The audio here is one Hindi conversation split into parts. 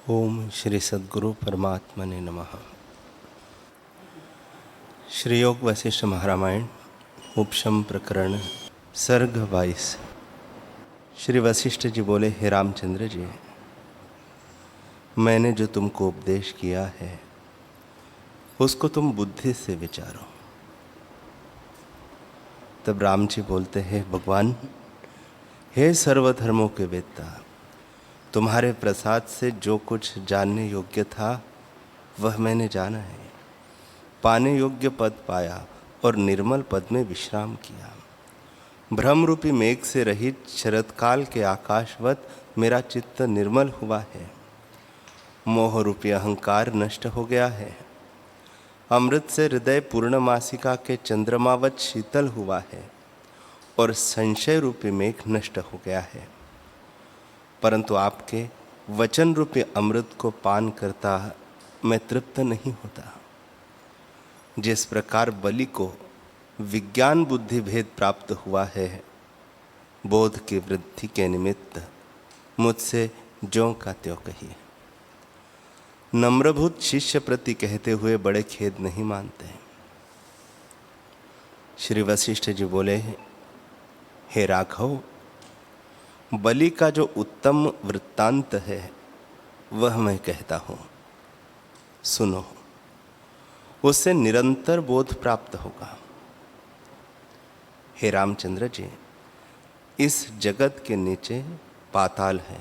ओम श्री सद्गुरु परमात्मने नमः। श्री योग वशिष्ठ महारामायण उपशम प्रकरण सर्ग 22। श्री वशिष्ठ जी बोले, हे रामचंद्र जी, मैंने जो तुमको उपदेश किया है उसको तुम बुद्धि से विचारो। तब राम जी बोलते हैं, भगवान, हे सर्वधर्मों के वेत्ता, तुम्हारे प्रसाद से जो कुछ जानने योग्य था वह मैंने जाना है। पाने योग्य पद पाया और निर्मल पद में विश्राम किया। भ्रम रूपी मेघ से रहित शरतकाल के आकाशवत मेरा चित्त निर्मल हुआ है। मोह रूपी अहंकार नष्ट हो गया है। अमृत से हृदय पूर्णमासिका के चंद्रमावत शीतल हुआ है और संशय रूपी मेघ नष्ट हो गया है। परंतु आपके वचन रूपी अमृत को पान करता मैं तृप्त नहीं होता। जिस प्रकार बलि को विज्ञान बुद्धि भेद प्राप्त हुआ है, बोध की वृद्धि के निमित्त मुझसे ज्यों का त्यों कहिए। नम्रभूत शिष्य प्रति कहते हुए बड़े खेद नहीं मानते। श्री वशिष्ठ जी बोले, हे राघव, बलि का जो उत्तम वृत्तांत है वह मैं कहता हूं, सुनो। उससे निरंतर बोध प्राप्त होगा। हे रामचंद्र जी, इस जगत के नीचे पाताल है।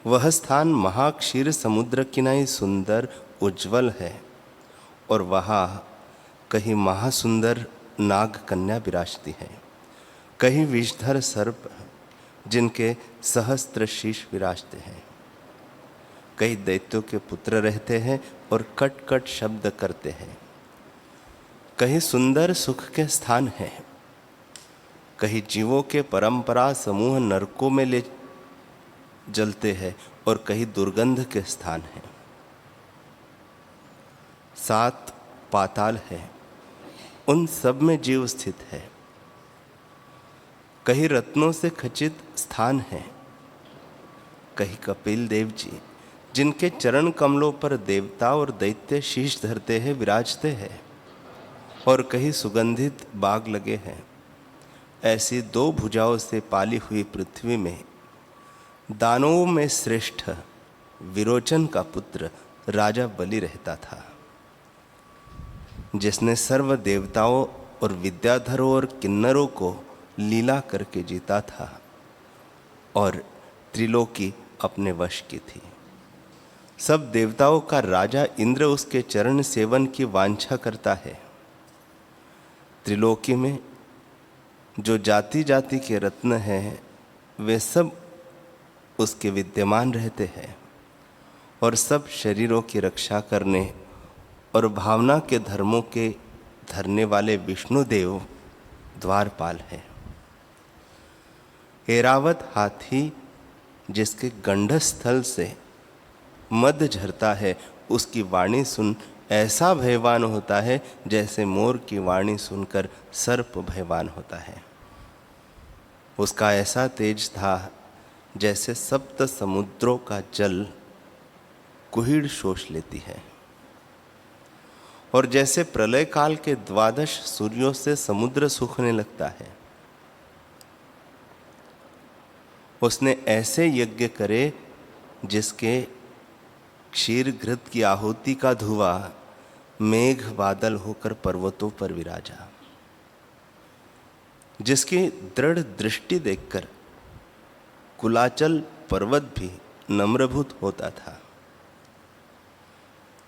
वह स्थान महाक्षीर समुद्र किनाई सुंदर उज्जवल है और वहाँ कहीं महासुंदर नाग कन्या विराजती है, कहीं विषधर सर्प जिनके सहस्त्र शीश विराजते हैं, कई दैत्यों के पुत्र रहते हैं और कट कट शब्द करते हैं। कहीं सुंदर सुख के स्थान है, कहीं जीवों के परंपरा समूह नरकों में ले जलते हैं और कहीं दुर्गंध के स्थान है। 7 पाताल है, उन सब में जीव स्थित है। कहीं रत्नों से खचित स्थान है, कहीं कपिल देव जी जिनके चरण कमलों पर देवता और दैत्य शीश धरते हैं विराजते हैं, और कहीं सुगंधित बाग लगे हैं। ऐसी 2 भुजाओं से पाली हुई पृथ्वी में दानवों में श्रेष्ठ विरोचन का पुत्र राजा बलि रहता था, जिसने सर्व देवताओं और विद्याधरों और किन्नरों को लीला करके जीता था और त्रिलोकी अपने वश की थी। सब देवताओं का राजा इंद्र उसके चरण सेवन की वांछा करता है। त्रिलोकी में जो जाति जाति के रत्न हैं वे सब उसके विद्यमान रहते हैं और सब शरीरों की रक्षा करने और भावना के धर्मों के धरने वाले विष्णुदेव द्वारपाल है। ऐरावत हाथी जिसके गंडस्थल से मद झरता है, उसकी वाणी सुन ऐसा भयवान होता है जैसे मोर की वाणी सुनकर सर्प भयवान होता है। उसका ऐसा तेज था जैसे सप्त समुद्रों का जल कुहीड़ शोष लेती है, और जैसे प्रलय काल के 12 सूर्यों से समुद्र सूखने लगता है। उसने ऐसे यज्ञ करे जिसके क्षीर घृत की आहुति का धुआं मेघ बादल होकर पर्वतों पर विराजा, जिसकी दृढ़ दृष्टि देखकर कुलाचल पर्वत भी नम्रभूत होता था।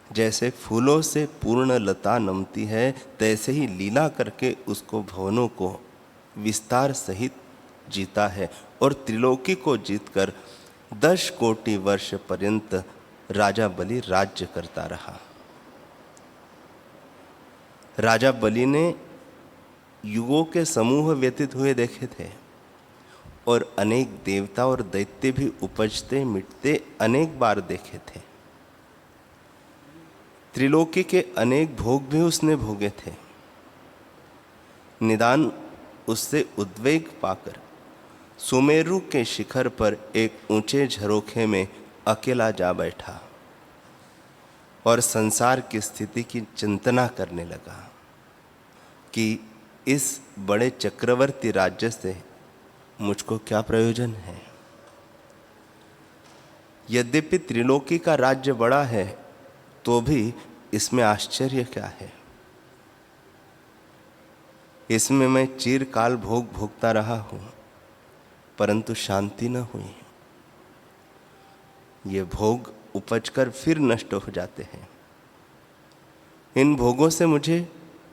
जैसे फूलों से पूर्ण लता नमती है, तैसे ही लीला करके उसको भवनों को विस्तार सहित जीता है और त्रिलोकी को जीतकर 10 कोटि वर्ष पर्यंत राजा बलि राज्य करता रहा। राजा बलि ने युगों के समूह व्यतीत हुए देखे थे और अनेक देवता और दैत्य भी उपजते मिटते अनेक बार देखे थे। त्रिलोकी के अनेक भोग भी उसने भोगे थे। निदान उससे उद्वेग पाकर सुमेरु के शिखर पर एक ऊंचे झरोखे में अकेला जा बैठा और संसार की स्थिति की चिंतना करने लगा कि इस बड़े चक्रवर्ती राज्य से मुझको क्या प्रयोजन है। यद्यपि त्रिलोकी का राज्य बड़ा है तो भी इसमें आश्चर्य क्या है। इसमें मैं चिरकाल भोग भोगता रहा हूं परंतु शांति न हुई। ये भोग उपजकर फिर नष्ट हो जाते हैं। इन भोगों से मुझे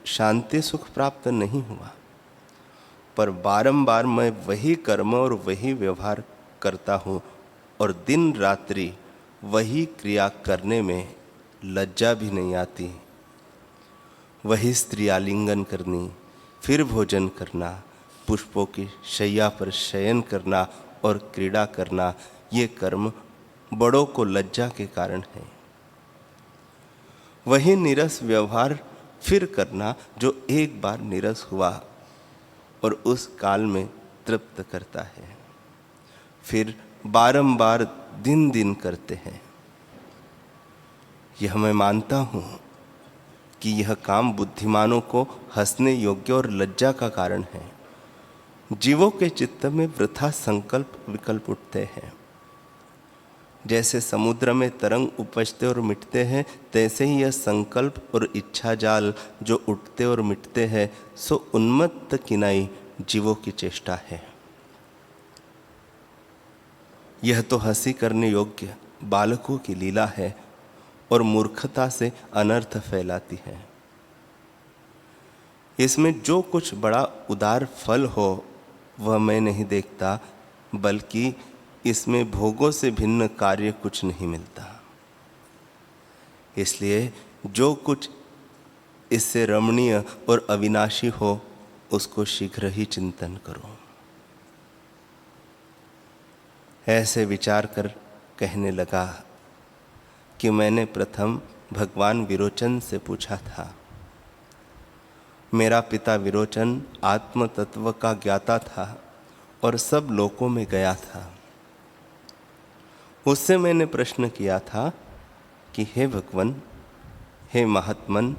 शांति सुख प्राप्त नहीं हुआ, पर बारंबार मैं वही कर्म और वही व्यवहार करता हूँ और दिन रात्रि वही क्रिया करने में लज्जा भी नहीं आती। वही स्त्री आलिंगन करनी, फिर भोजन करना, पुष्पों की शैया पर शयन करना और क्रीड़ा करना, ये कर्म बड़ों को लज्जा के कारण है। वही नीरस व्यवहार फिर करना जो एक बार नीरस हुआ और उस काल में तृप्त करता है, फिर बारंबार दिन दिन करते हैं। यह मैं मानता हूं कि यह काम बुद्धिमानों को हंसने योग्य और लज्जा का कारण है। जीवों के चित्त में वृथा संकल्प विकल्प उठते हैं। जैसे समुद्र में तरंग उपजते और मिटते हैं, तैसे ही यह संकल्प और इच्छा जाल जो उठते और मिटते हैं, सो उन्मत्त किनाई जीवों की चेष्टा है। यह तो हंसी करने योग्य बालकों की लीला है और मूर्खता से अनर्थ फैलाती है। इसमें जो कुछ बड़ा उदार फल हो वह मैं नहीं देखता, बल्कि इसमें भोगों से भिन्न कार्य कुछ नहीं मिलता। इसलिए जो कुछ इससे रमणीय और अविनाशी हो उसको शीघ्र ही चिंतन करो। ऐसे विचार कर कहने लगा कि मैंने प्रथम भगवान विरोचन से पूछा था। मेरा पिता विरोचन आत्म तत्व का ज्ञाता था और सब लोकों में गया था। उससे मैंने प्रश्न किया था कि हे भगवन, हे महात्मन,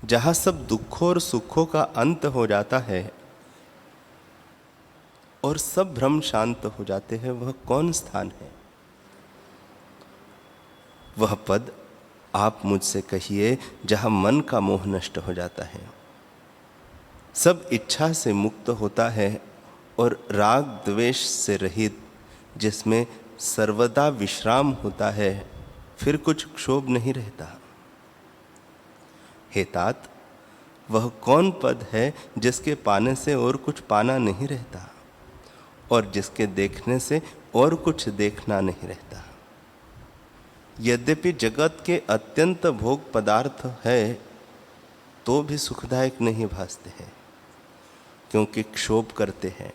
जहाँ सब दुखों और सुखों का अंत हो जाता है और सब भ्रम शांत हो जाते हैं, वह कौन स्थान है? वह पद आप मुझसे कहिए जहाँ मन का मोह नष्ट हो जाता है, सब इच्छा से मुक्त होता है और राग द्वेष से रहित, जिसमें सर्वदा विश्राम होता है, फिर कुछ क्षोभ नहीं रहता। हे तात, वह कौन पद है जिसके पाने से और कुछ पाना नहीं रहता और जिसके देखने से और कुछ देखना नहीं रहता। यद्यपि जगत के अत्यंत भोग पदार्थ है तो भी सुखदायक नहीं भासते हैं, क्योंकि क्षोभ करते हैं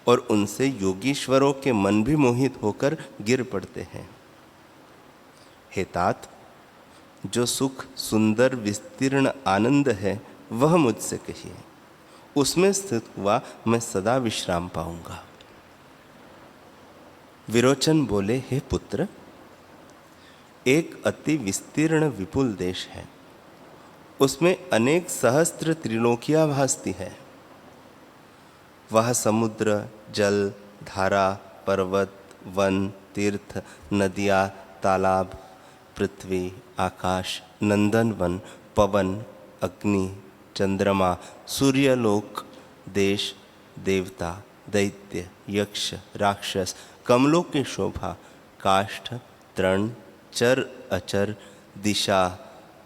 और उनसे योगीश्वरों के मन भी मोहित होकर गिर पड़ते हैं। हे तात, जो सुख सुंदर विस्तीर्ण आनंद है वह मुझसे कहिए, उसमें स्थित हुआ मैं सदा विश्राम पाऊंगा। विरोचन बोले, हे पुत्र, एक अति विस्तीर्ण विपुल देश है, उसमें अनेक सहस्त्र त्रिलोकियां भासती है। वह समुद्र, जल, धारा, पर्वत, वन, तीर्थ, नदियाँ, तालाब, पृथ्वी, आकाश, नंदनवन, पवन, अग्नि, चंद्रमा, सूर्यलोक, देश, देवता, दैत्य, यक्ष, राक्षस, कमलों की शोभा, काष्ठ, तृण, चर अचर, दिशा,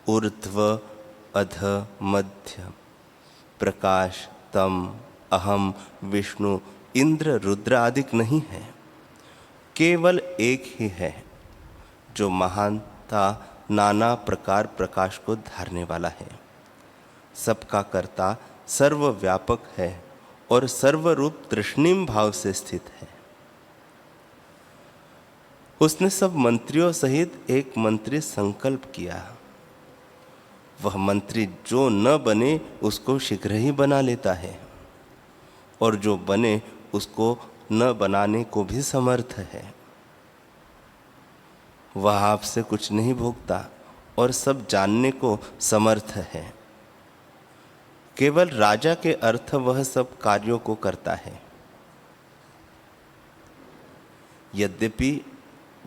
ऊर्ध्व, अध, मध्य, प्रकाश, तम, अहम, विष्णु, इंद्र, रुद्र आदिक नहीं है। केवल एक ही है जो महानता नाना प्रकार प्रकाश को धारने वाला है, सबका कर्ता, सर्वव्यापक है और सर्वरूप तृष्णिम भाव से स्थित है। उसने सब मंत्रियों सहित एक मंत्री संकल्प किया। वह मंत्री जो न बने उसको शीघ्र ही बना लेता है और जो बने उसको न बनाने को भी समर्थ है। वह आपसे कुछ नहीं भोगता और सब जानने को समर्थ है। केवल राजा के अर्थ वह सब कार्यों को करता है। यद्यपि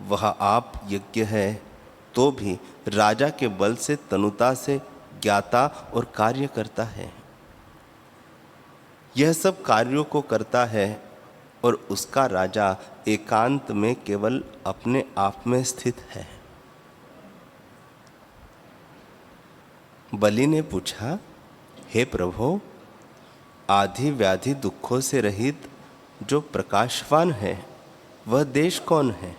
वह आप यज्ञ है तो भी राजा के बल से तनुता से ज्ञाता और कार्य करता है। यह सब कार्यों को करता है और उसका राजा एकांत में केवल अपने आप में स्थित है। बलि ने पूछा, हे प्रभो, आदि व्याधि दुखों से रहित जो प्रकाशवान है वह देश कौन है?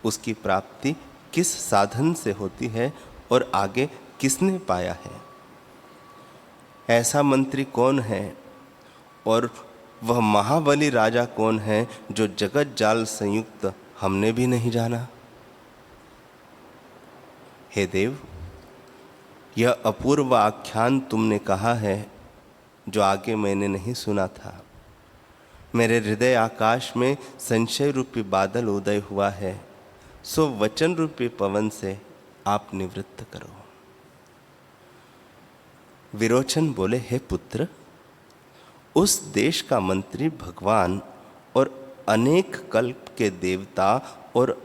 उसकी प्राप्ति किस साधन से होती है और आगे किसने पाया है? ऐसा मंत्री कौन है और वह महाबली राजा कौन है जो जगत जाल संयुक्त हमने भी नहीं जाना? हे देव, यह अपूर्व आख्यान तुमने कहा है जो आगे मैंने नहीं सुना था। मेरे हृदय आकाश में संशय रूपी बादल उदय हुआ है, सो वचन रूपी पवन से आप निवृत्त करो। विरोचन बोले, हे पुत्र, उस देश का मंत्री भगवान और अनेक कल्प के देवता और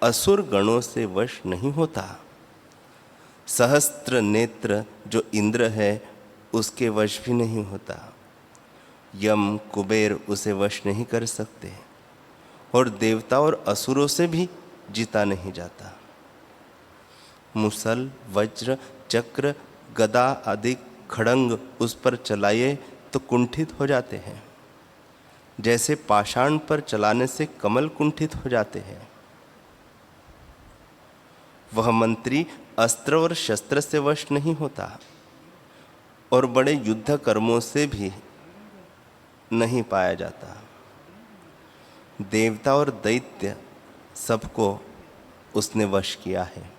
असुर गणों से वश नहीं होता। सहस्त्र नेत्र जो इंद्र है उसके वश भी नहीं होता। यम कुबेर उसे वश नहीं कर सकते और देवता और असुरों से भी जीता नहीं जाता। मुसल, वज्र, चक्र, गदा आदि खड़ंग उस पर चलाए तो कुंठित हो जाते हैं, जैसे पाषाण पर चलाने से कमल कुंठित हो जाते हैं। वह मंत्री अस्त्र और शस्त्र से वश नहीं होता और बड़े युद्ध कर्मों से भी नहीं पाया जाता। देवता और दैत्य सबको उसने वश किया है।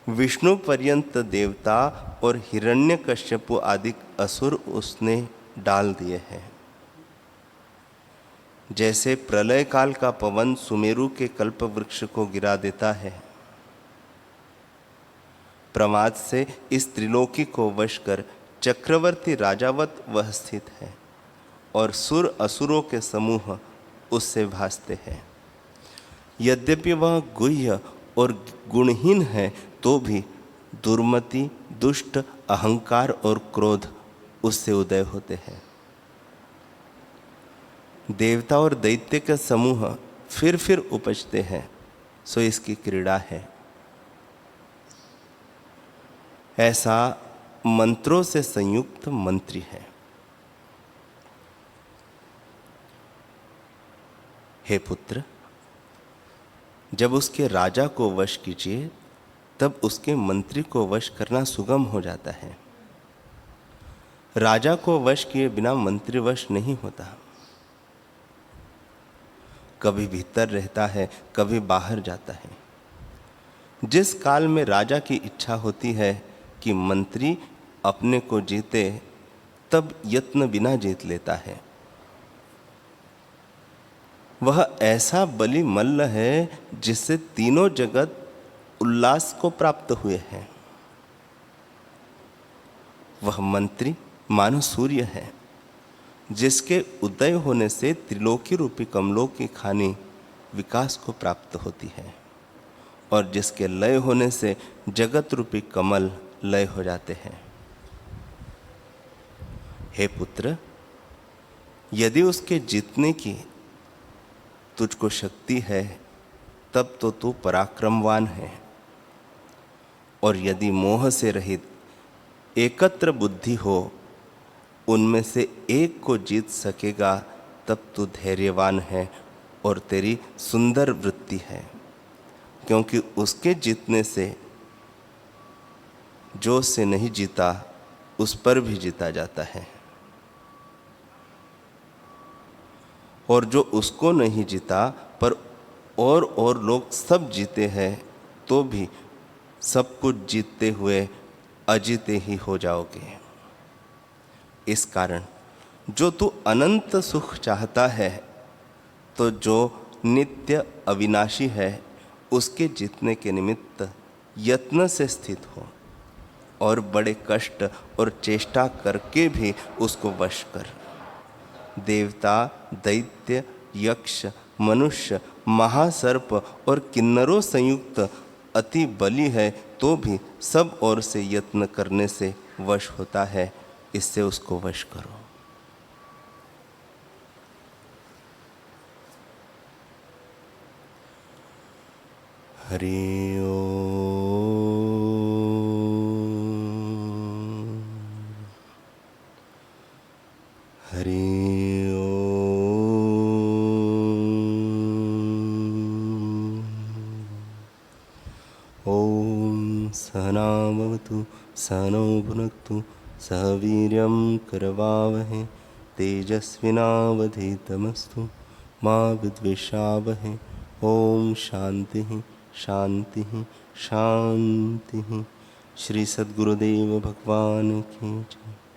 विष्णु पर्यंत देवता और हिरण्यकश्यपु आदि असुर उसने डाल दिए हैं। जैसे प्रलय काल का पवन सुमेरु के कल्प वृक्ष को गिरा देता है, प्रमाद से इस त्रिलोकी को वश कर चक्रवर्ती राजावत वह स्थित है और सुर असुरों के समूह उससे भासते हैं। यद्यपि वह गुह्य और गुणहीन है तो भी दुर्मति, दुष्ट, अहंकार और क्रोध उससे उदय होते हैं। देवता और दैत्य के समूह फिर उपजते हैं, सो इसकी क्रीड़ा है। ऐसा मंत्रों से संयुक्त मंत्री है। हे पुत्र, जब उसके राजा को वश कीजिए तब उसके मंत्री को वश करना सुगम हो जाता है। राजा को वश किए बिना मंत्री वश नहीं होता। कभी भीतर रहता है, कभी बाहर जाता है। जिस काल में राजा की इच्छा होती है कि मंत्री अपने को जीते, तब यत्न बिना जीत लेता है। वह ऐसा बलि मल्ल है जिससे तीनों जगत उल्लास को प्राप्त हुए हैं। वह मंत्री मानो सूर्य है जिसके उदय होने से त्रिलोकी रूपी कमलों की खानी विकास को प्राप्त होती है और जिसके लय होने से जगत रूपी कमल लय हो जाते हैं। हे पुत्र, यदि उसके जीतने की तुझको शक्ति है तब तो तू पराक्रमवान है, और यदि मोह से रहित एकत्र बुद्धि हो, उनमें से एक को जीत सकेगा तब तू धैर्यवान है और तेरी सुंदर वृत्ति है, क्योंकि उसके जीतने से जो से नहीं जीता उस पर भी जीता जाता है, और जो उसको नहीं जीता पर और लोग सब जीते हैं तो भी सब कुछ जीतते हुए अजीते ही हो जाओगे। इस कारण जो तू अनंत सुख चाहता है, तो जो नित्य अविनाशी है उसके जीतने के निमित्त यत्न से स्थित हो और बड़े कष्ट और चेष्टा करके भी उसको वश कर। देवता, दैत्य, यक्ष, मनुष्य, महासर्प और किन्नरों संयुक्त अति बली है तो भी सब ओर से यत्न करने से वश होता है। इससे उसको वश करो। हरि ओम, हरि ओम। ओम सहना भवतु सहनौ भुनक्तु सह वीर्यं करवावहै तेजस्विनावधीतमस्तु मा विद्विषावहै। ओम शांति शांति शांति। श्री सद्गुरुदेव भगवान की जय।